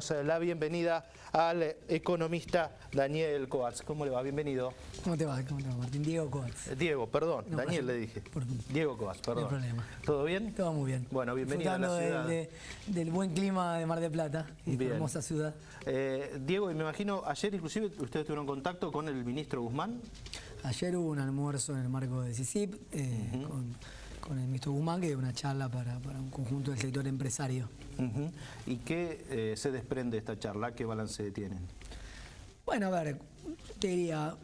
La bienvenida al economista Daniel Coats. ¿Cómo le va? Bienvenido. ¿Cómo te va? ¿Cómo te va, Martín? Diego Coats. Diego, perdón. No, Daniel le dije. Diego Coats, perdón. No hay problema. ¿Todo bien? Todo muy bien. Bueno, bienvenido a la ciudad. Del buen clima de Mar del Plata y esta hermosa ciudad. Diego, y me imagino, ayer inclusive ustedes tuvieron contacto con el ministro Guzmán. Ayer hubo un almuerzo en el marco de CICIP con el ministro Guzmán, que dio una charla para un conjunto del sector empresario. ¿Y qué se desprende de esta charla? ¿Qué balance tienen? Bueno, a ver, te diría,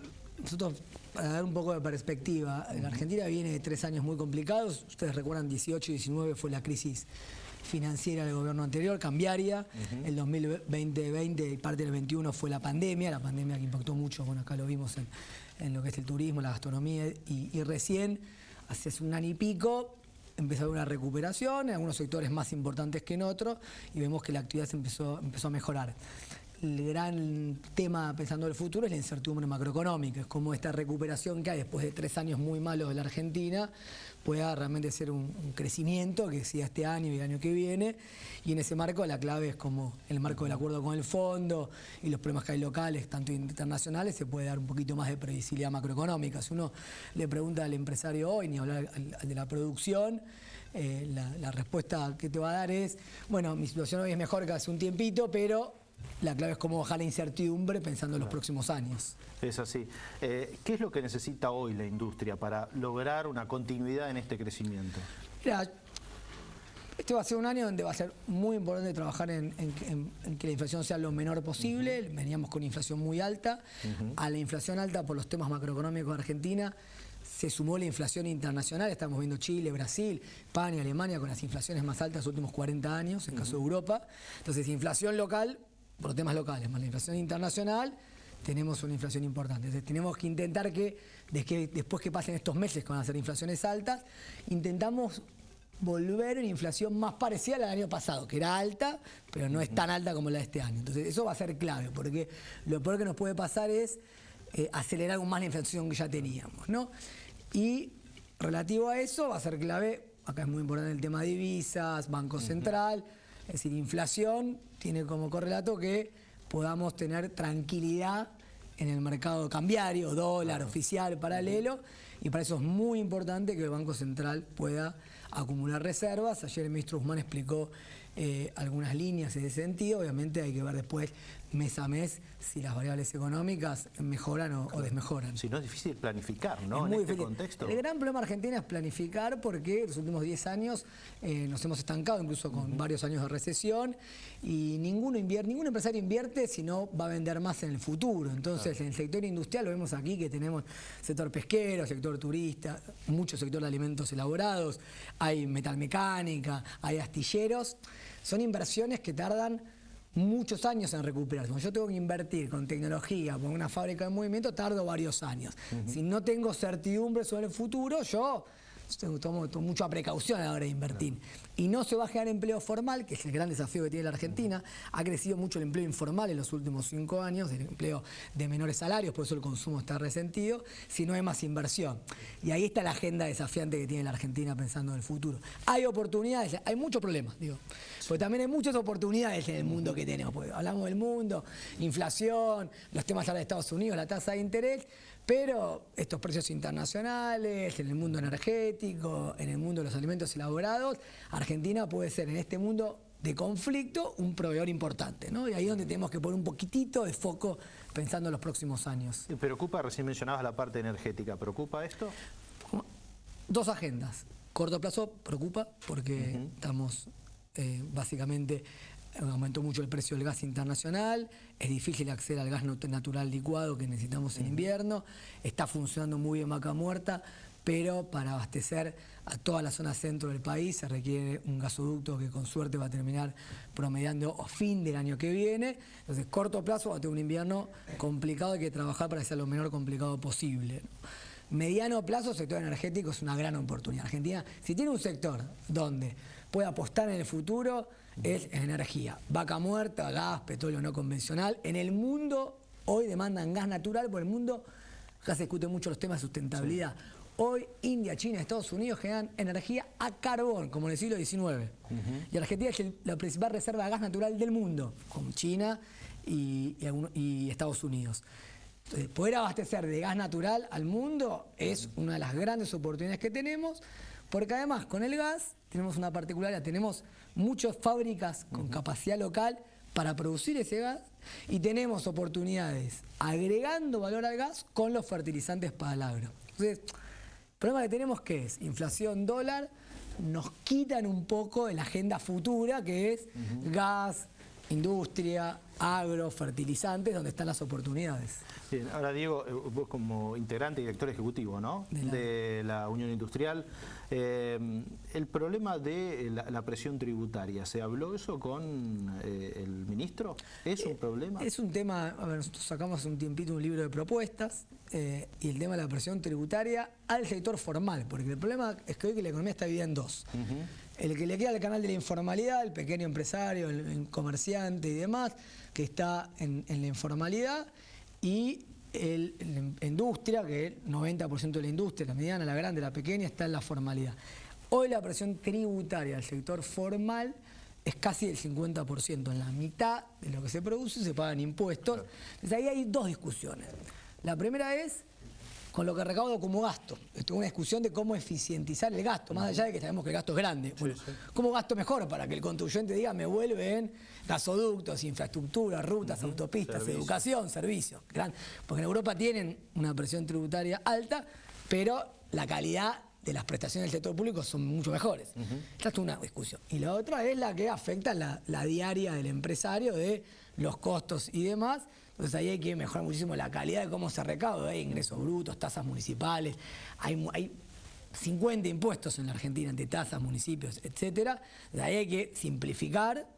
nosotros, para dar un poco de perspectiva, la Argentina viene de 3 años muy complicados. Ustedes recuerdan, 18 y 19 fue la crisis financiera del gobierno anterior, cambiaria. El 2020 y parte del 21 fue la pandemia que impactó mucho. Bueno, acá lo vimos en lo que es el turismo, la gastronomía, y recién, hace un año y pico, empezó a haber una recuperación en algunos sectores más importantes que en otros, y vemos que la actividad se empezó a mejorar. El gran tema, pensando en el futuro, es la incertidumbre macroeconómica. Es como esta recuperación que hay después de 3 años muy malos de la Argentina pueda realmente ser un crecimiento que siga este año y el año que viene. Y en ese marco la clave es como el marco del acuerdo con el fondo y los problemas que hay locales, tanto internacionales, se puede dar un poquito más de previsibilidad macroeconómica. Si uno le pregunta al empresario hoy, ni hablar al de la producción, la respuesta que te va a dar es, bueno, mi situación hoy es mejor que hace un tiempito, pero la clave es cómo bajar la incertidumbre pensando en los próximos años. Es así. ¿Qué es lo que necesita hoy la industria para lograr una continuidad en este crecimiento? Mira, este va a ser un año donde va a ser muy importante trabajar en que la inflación sea lo menor posible. Veníamos con inflación muy alta. A la inflación alta por los temas macroeconómicos de Argentina se sumó la inflación internacional. Estamos viendo Chile, Brasil, España, Alemania con las inflaciones más altas de los últimos 40 años, en caso de Europa. Entonces, inflación local por temas locales, más la inflación internacional, tenemos una inflación importante. Entonces tenemos que intentar que después que pasen estos meses que van a ser inflaciones altas, intentamos volver a una inflación más parecida a la del año pasado, que era alta, pero no es tan alta como la de este año. Entonces eso va a ser clave, porque lo peor que nos puede pasar es acelerar aún más la inflación que ya teníamos, ¿no? Y relativo a eso va a ser clave, acá es muy importante el tema de divisas, Banco Central. Es decir, inflación tiene como correlato que podamos tener tranquilidad en el mercado cambiario, dólar, oficial, paralelo, y para eso es muy importante que el Banco Central pueda acumular reservas. Ayer el ministro Guzmán explicó algunas líneas en ese sentido. Obviamente hay que ver después, mes a mes, si las variables económicas mejoran o desmejoran. Si no, es difícil planificar, ¿no? Es muy en este difícil. contexto. El gran problema de Argentina es planificar, porque en los últimos 10 años nos hemos estancado, incluso con varios años de recesión, y ningún empresario invierte si no va a vender más en el futuro. Entonces, en el sector industrial lo vemos aquí, que tenemos sector pesquero, sector turista, mucho sector de alimentos elaborados, hay metalmecánica, hay astilleros. Son inversiones que tardan muchos años en recuperarse. Cuando yo tengo que invertir con tecnología, con una fábrica de movimiento, tardo varios años. Si no tengo certidumbre sobre el futuro, yo tomo mucha precaución a la hora de invertir. Y no se va a generar empleo formal, que es el gran desafío que tiene la Argentina. Ha crecido mucho el empleo informal en los últimos 5 años, el empleo de menores salarios, por eso el consumo está resentido, si no hay más inversión. Y ahí está la agenda desafiante que tiene la Argentina pensando en el futuro. Hay oportunidades, hay muchos problemas, digo, porque también hay muchas oportunidades en el mundo que tenemos. Porque hablamos del mundo, inflación, los temas ahora de Estados Unidos, la tasa de interés, pero estos precios internacionales, en el mundo energético, en el mundo de los alimentos elaborados, Argentina puede ser en este mundo de conflicto un proveedor importante, ¿no? Y ahí es donde tenemos que poner un poquitito de foco pensando en los próximos años. ¿Preocupa, recién mencionabas la parte energética, preocupa esto? 2 agendas. Corto plazo preocupa porque estamos básicamente... Aumentó mucho el precio del gas internacional, es difícil acceder al gas natural licuado que necesitamos en invierno, está funcionando muy bien Vaca Muerta, pero para abastecer a toda la zona centro del país se requiere un gasoducto que con suerte va a terminar promediando a fin del año que viene. Entonces, corto plazo va a tener un invierno complicado, hay que trabajar para que sea lo menor complicado posible, ¿no? Mediano plazo, el sector energético es una gran oportunidad. Argentina, si tiene un sector donde puede apostar en el futuro, es energía. Vaca Muerta, gas, petróleo no convencional. En el mundo hoy demandan gas natural, porque el mundo acá se discuten mucho los temas de sustentabilidad. Hoy India, China, Estados Unidos generan energía a carbón, como en el siglo XIX. Y Argentina es la principal reserva de gas natural del mundo, con China y Estados Unidos. Entonces, poder abastecer de gas natural al mundo es una de las grandes oportunidades que tenemos, porque además con el gas tenemos una particularidad, tenemos muchas fábricas con capacidad local para producir ese gas y tenemos oportunidades agregando valor al gas con los fertilizantes para el agro. Entonces, el problema que tenemos que es inflación, dólar, nos quitan un poco de la agenda futura que es gas, industria, agro, fertilizantes, donde están las oportunidades. Bien, ahora Diego, vos como integrante y director ejecutivo, ¿no?, de la Unión Industrial, el problema de la presión tributaria, ¿se habló eso con el ministro? ¿Es un problema? Es un tema, a ver, nosotros sacamos hace un tiempito un libro de propuestas y el tema de la presión tributaria al sector formal, porque el problema es que hoy que la economía está dividida en dos. El que le queda al canal de la informalidad, el pequeño empresario, el comerciante y demás, que está en la informalidad, y la industria, que el 90% de la industria, la mediana, la grande, la pequeña, está en la formalidad. Hoy la presión tributaria del sector formal es casi del 50%, en la mitad de lo que se produce se pagan impuestos. Entonces ahí hay dos discusiones. La primera es con lo que recaudo como gasto. Esto es una discusión de cómo eficientizar el gasto, más allá de que sabemos que el gasto es grande. Bueno, ¿cómo gasto mejor para que el contribuyente diga me vuelven gasoductos, infraestructura, rutas, autopistas, educación, servicios? Porque en Europa tienen una presión tributaria alta, pero la calidad de las prestaciones del sector público son mucho mejores. Esta es una discusión. Y la otra es la que afecta la diaria del empresario, de los costos y demás. Entonces ahí hay que mejorar muchísimo la calidad de cómo se recauda, ingresos brutos, tasas municipales. Hay 50 impuestos en la Argentina, entre tasas, municipios, etcétera. Ahí hay que simplificar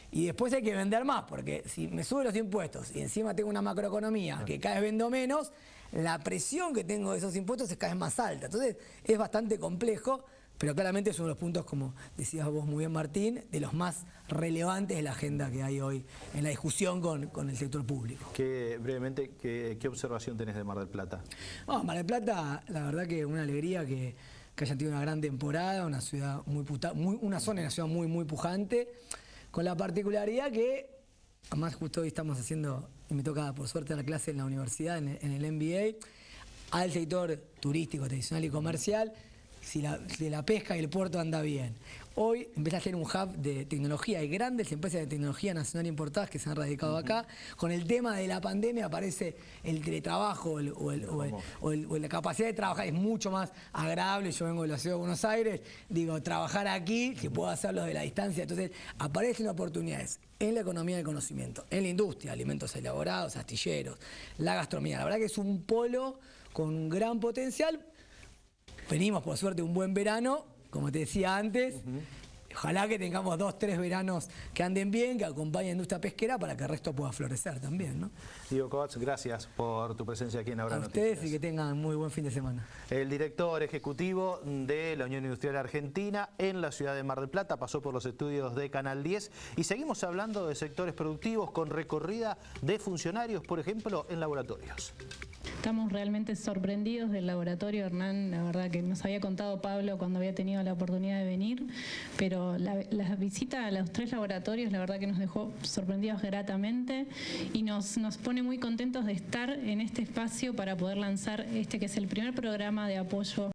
y después hay que vender más, porque si me suben los impuestos y encima tengo una macroeconomía que cada vez vendo menos, la presión que tengo de esos impuestos es cada vez más alta. Entonces es bastante complejo, pero claramente es uno de los puntos, como decías vos muy bien, Martín, de los más relevantes de la agenda que hay hoy en la discusión con el sector público. Brevemente, ¿qué observación tenés de Mar del Plata? Mar del Plata, la verdad que una alegría que hayan tenido una gran temporada, una ciudad una zona de la ciudad muy pujante, con la particularidad que, además justo hoy estamos haciendo, y me toca por suerte la clase en la universidad, en el MBA, al sector turístico, tradicional y comercial, si la pesca y el puerto anda bien. Hoy empieza a ser un hub de tecnología. Hay grandes empresas de tecnología nacional importadas que se han radicado acá. Con el tema de la pandemia aparece el teletrabajo o la capacidad de trabajar. Es mucho más agradable. Yo vengo de la ciudad de Buenos Aires, digo, trabajar aquí, que puedo hacerlo de la distancia. Entonces aparecen oportunidades en la economía del conocimiento, en la industria, alimentos elaborados, astilleros, la gastronomía. La verdad que es un polo con un gran potencial. Venimos, por suerte, un buen verano, como te decía antes. Ojalá que tengamos 2, 3 veranos que anden bien, que acompañen la industria pesquera para que el resto pueda florecer también, ¿no? Diego Kovacs, gracias por tu presencia aquí en Ahora Noticias. A ustedes y que tengan muy buen fin de semana. El director ejecutivo de la Unión Industrial Argentina en la ciudad de Mar del Plata pasó por los estudios de Canal 10 y seguimos hablando de sectores productivos con recorrida de funcionarios, por ejemplo, en laboratorios. Estamos realmente sorprendidos del laboratorio, Hernán. La verdad que nos había contado Pablo cuando había tenido la oportunidad de venir, pero la visita a los 3 laboratorios la verdad que nos dejó sorprendidos gratamente y nos pone muy contentos de estar en este espacio para poder lanzar que es el primer programa de apoyo